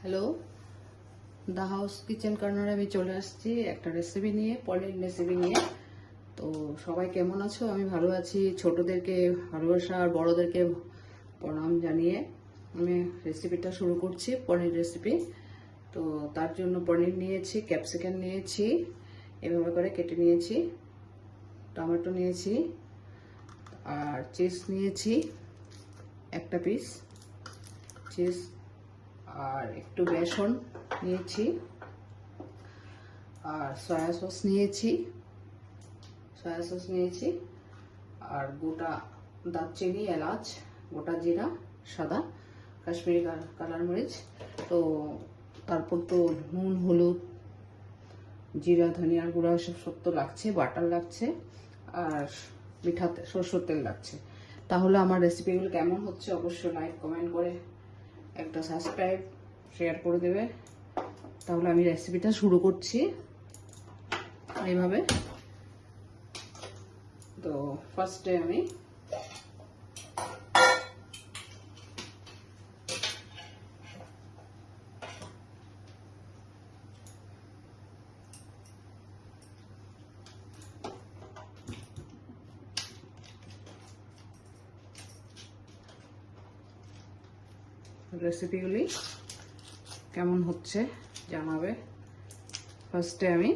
Hello, the house kitchen কর্নারে আমি চলে আসছি একটা রেসিপি নিয়ে, পনির রেসিপি নিয়ে। তো সবাই কেমন আছো? আমি ভালো আছি। ছোটদেরকে ভালোবাসা আর বড়দেরকে প্রণাম জানিয়ে আমি রেসিপিটা শুরু করছি, পনির রেসিপি। তো তার জন্য পনির নিয়েছি, ক্যাপসিকাম নিয়েছি, এভাবে করে কেটে নিয়েছি, টমেটো নিয়েছি, আর চিজ নিয়েছি একটা পিস চিজ, আর একটু বেসন নিয়েছি, আর সয়া সস নিয়েছি, আর গোটা দারচিনি, এলাচ, গোটা জিরা, সাদা কাশ্মীরি কালার মরিচ। তো তারপর তো নুন, হলুদ, জিরা, ধনিয়ার গুঁড়া সব তো লাগছে, বাটার লাগছে, আর সরষের তেল লাগছে। তাহলে আমার রেসিপিগুলো কেমন হচ্ছে অবশ্যই লাইক কমেন্ট করে একটা সাবস্ক্রাইব শেয়ার করে দেবে। তাহলে আমি রেসিপিটা শুরু করছি এইভাবে। তো ফার্স্টে আমি রেসিপিগুলি কেমন হচ্ছে জানাবে। ফার্স্টে আমি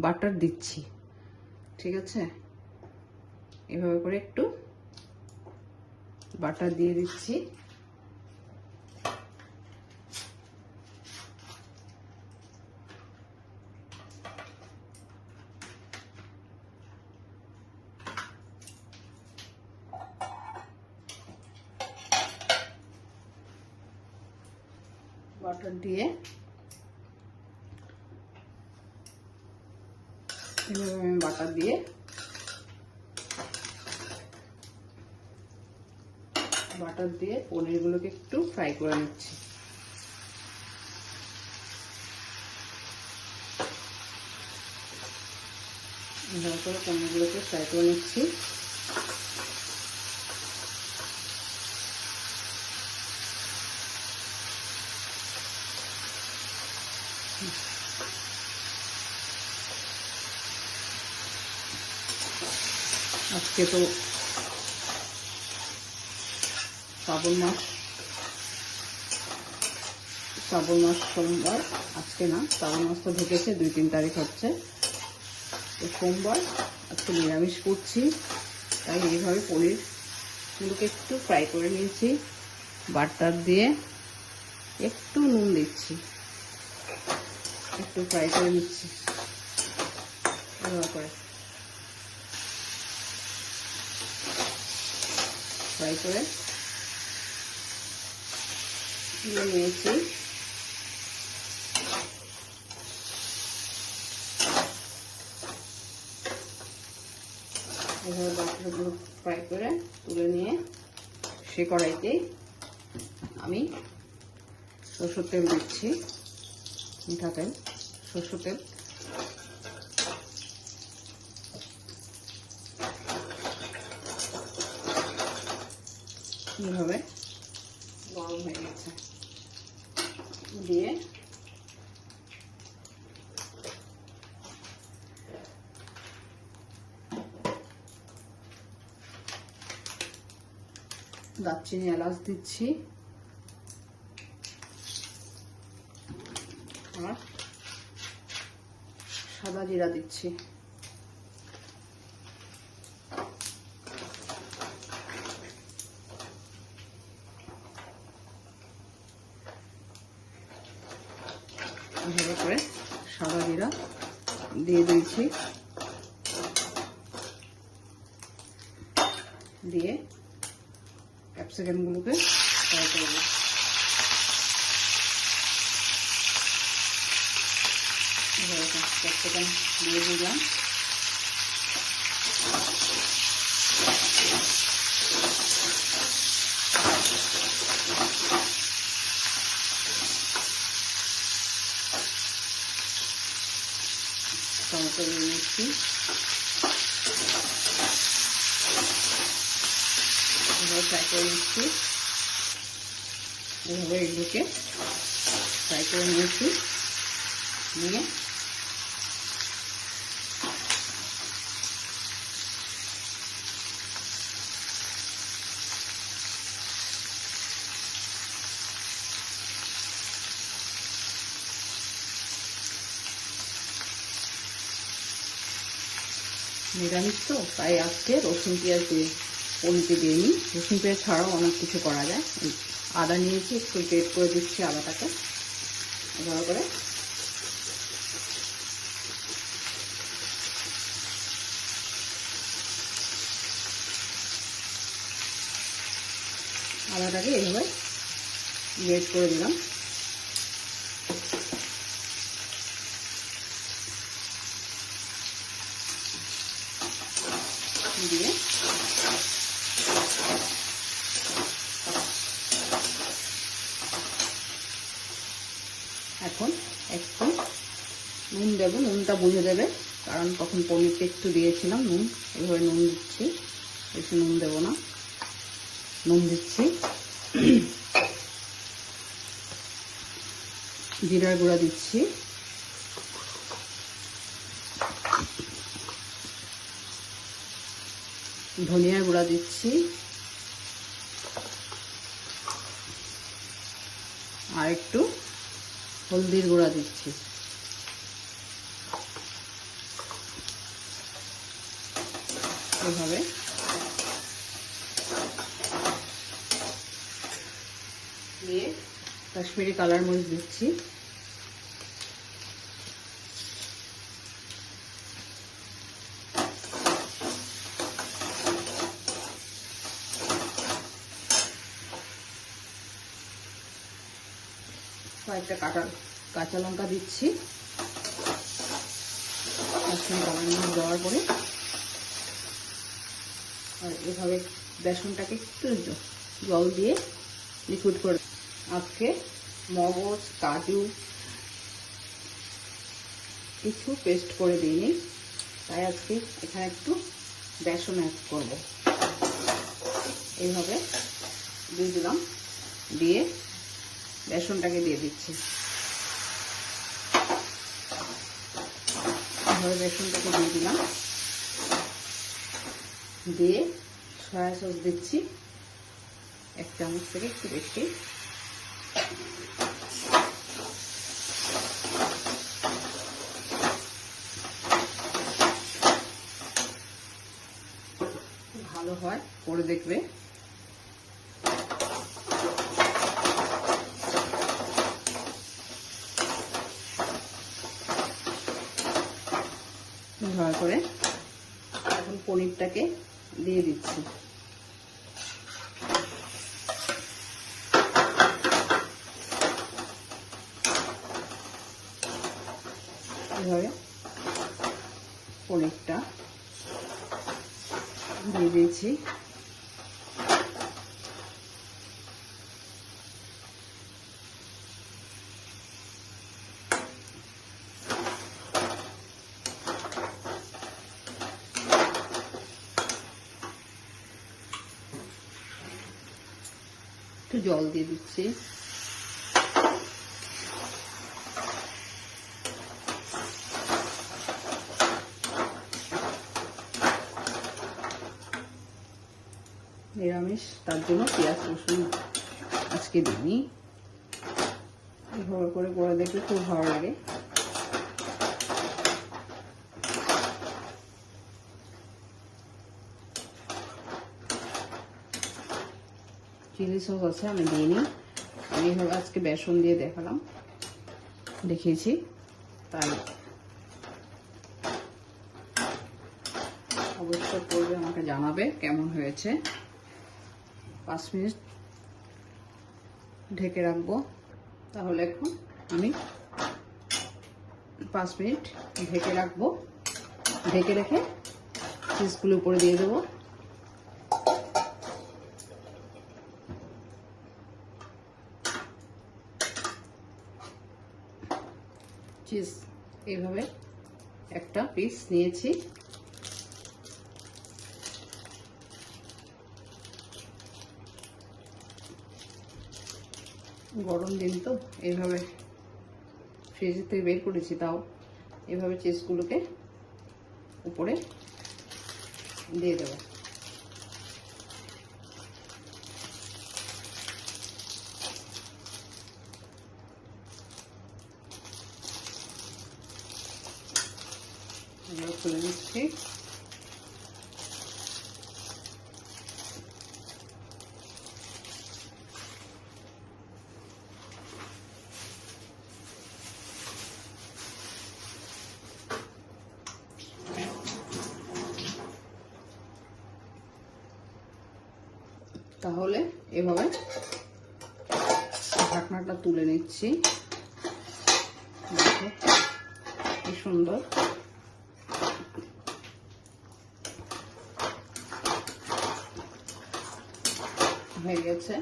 বাটার দিচ্ছি, ঠিক আছে? এভাবে করে একটু বাটার দিয়ে দিচ্ছি। বাটার দিয়ে এভাবে আমি বাটার দিয়ে পনিরগুলোকে একটু ফ্রাই করে নিচ্ছি। এভাবে করে পনিরগুলোকে ফ্রাই করে নিচ্ছি। আজকে তো শ্রাবণ মাস সোমবার, আজকে না, শ্রাবণ মাস তো ঢুকেছে, 2-3 তারিখ হচ্ছে, তো সোমবার আজকে নিরামিষ করছি। তাই এইভাবে পনিরগুলোকে একটু ফ্রাই করে নিয়েছি, বাটার দিয়ে একটু নুন দিচ্ছি, একটু ফ্রাই করে নিচ্ছি এভাবে করে ফ্রাই করে তুলে নিয়েছি। এভাবে বাটারগুলো ফ্রাই করে তুলে নিয়ে সে কড়াইতেই আমি সরষের তেল দিচ্ছি, মিঠা তেল, সরষের তেল। এইভাবে গরম হয়ে গেছে, দিয়ে দারচিনি, এলাচ দিচ্ছি, আর সাদা জিরা দিচ্ছি। এভাবে করে সাদা জিরা দিয়ে দিয়েছি, দিয়ে ক্যাপসিকামগুলোকে ফ্রাই করব। ক্যাপসিকাম দিয়ে দিলাম, টমেটো দিয়ে নিচ্ছি, ফ্রাই করে নিচ্ছি। এভাবে এগুলোকে ফ্রাই করে নিয়েছি। নিয়ে নিরামিষ তো, তাই আজকে রসুন পেঁয়াজ দিয়ে পনিরতে দিয়ে নিই। রসুন পেঁয়াজ ছাড়াও অনেক কিছু করা যায়। আদা নিয়েছি, একটু গ্রেট করে দিচ্ছি আদাটাকে ভালো করে। আদাটাকে এইভাবে গ্রেট করে দিলাম। দিয়ে এখন একটু নুন দেবো, নুনটা বুঝে দেবে, কারণ তখন পনিরটা একটু দিয়েছিলাম নুন। এইভাবে নুন দিচ্ছি, বেশি নুন দেবো না, নুন দিচ্ছি। জিরার গুঁড়া দিচ্ছি, ধনিয়ার গুঁড়া দিচ্ছি, আর একটু হলদির গুঁড়া দিচ্ছি। এভাবে দিয়ে কাশ্মীরি কালার মরিচ দিচ্ছি। কয়েকটা কাঁচা লঙ্কা দিচ্ছি। কাশ্মীরি কালার মরিচ দেওয়ার পরে আর এভাবে বেসনটাকে একটু জল দিয়ে লিকুইড করে। আজকে মগজ, কাজু কিছু পেস্ট করে দিইনি, তাই আজকে এখানে একটু বেসন অ্যাড করব। এইভাবে দিয়ে দিলাম, দিয়ে বেসনটাকে দিয়ে দিচ্ছি। এইভাবে বেসনটাকে দিয়ে দিলাম, দিয়ে সয়া সস দিচ্ছি 1 চামচ থেকে একটু বেশি। ভালো হয়, করে দেখবে। ভালো করে এখন পনিরটাকে দিয়ে দিচ্ছি। এভাবে পনিরটা দিয়ে দিয়েছি। একটু জল দিয়ে দিচ্ছি। নিরামিষ, তার জন্য পেঁয়াজ রসুন আজকে দিইনি। এভাবে করে দেখলে খুব ভালো লাগে। চিলি সস আছে, আমি দিইনি। আমি এভাবে আজকে বেসন দিয়ে দেখিয়েছি, তাই অবশ্যই করবে, আমাকে জানাবে কেমন হয়েছে। 5 মিনিট ঢেকে রাখবো। তাহলে এখন আমি 5 মিনিট ঢেকে রাখবো। ঢেকে রেখে চিজগুলো উপরে দিয়ে দেবো। চিজ এইভাবে একটা পিস নিয়েছি। গরম দিন তো এইভাবে ফ্রিজের থেকে বের করেছি, তাও এভাবে চিজগুলোকে উপরে দিয়ে দেবো। এবার তুলে নিচ্ছি। তাহলে এভাবে ঢাকনাটা তুলে নিচ্ছি। দেখো কি সুন্দর হয়ে গেছে।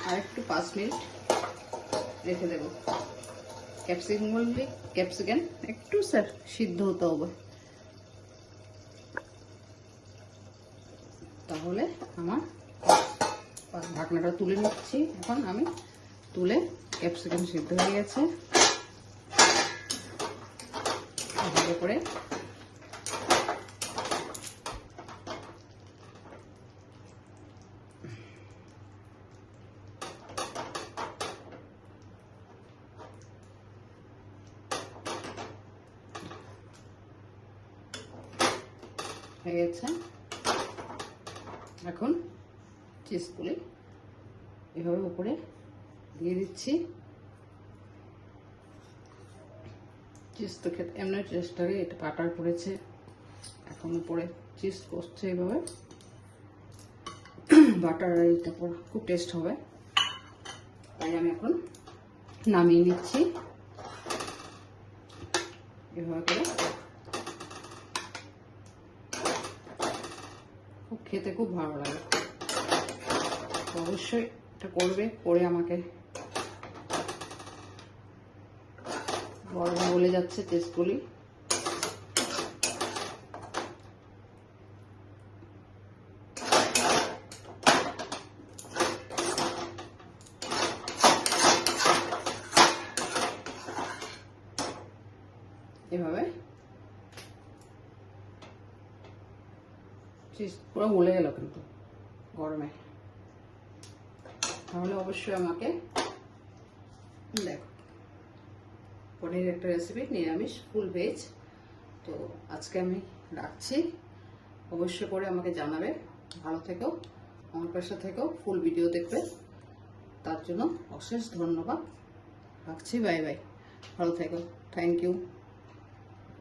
আর একটু 5 মিনিট রেখে দেবো। ক্যাপসিকাম একটু স্যার সিদ্ধ হতে হবে, তাহলে আমার ঢাকনাটা তুলে নিচ্ছি। এখন আমি তুলে, ক্যাপসিকাম সিদ্ধ হয়ে গেছে। ভালো করে হয়ে গেছে। এখন চিজগুলি এভাবে উপরে দিয়ে দিচ্ছি। চিজ তো খেতে এমনি টেস্ট লাগে, এটা বাটার পড়েছে, এখন উপরে চিজ পড়ছে এইভাবে। বাটার এটা খুব টেস্ট হবে, তাই আমি এখন নামিয়ে নিচ্ছি এভাবে করে। খুব খেতে খুব ভালো লাগে, অবশ্যই এটা করবে, করে আমাকে গরমে বলে যাচ্ছে টেস্টগুলি। এভাবে চিজ পুরো গলে গেল কিন্তু গরমে, তাহলে অবশ্যই আমাকে দেখো পনির একটা রেসিপি, নিরামিষ ফুল ভেজ। তো আজকে আমি রাখছি, অবশ্যই করে আমাকে জানাবে। ভালো থেকো, আমার পাশে থেকো, ফুল ভিডিও দেখবে, তার জন্য অশেষ ধন্যবাদ। রাখছি, বাই বাই, ভালো থেকো, থ্যাংক ইউ।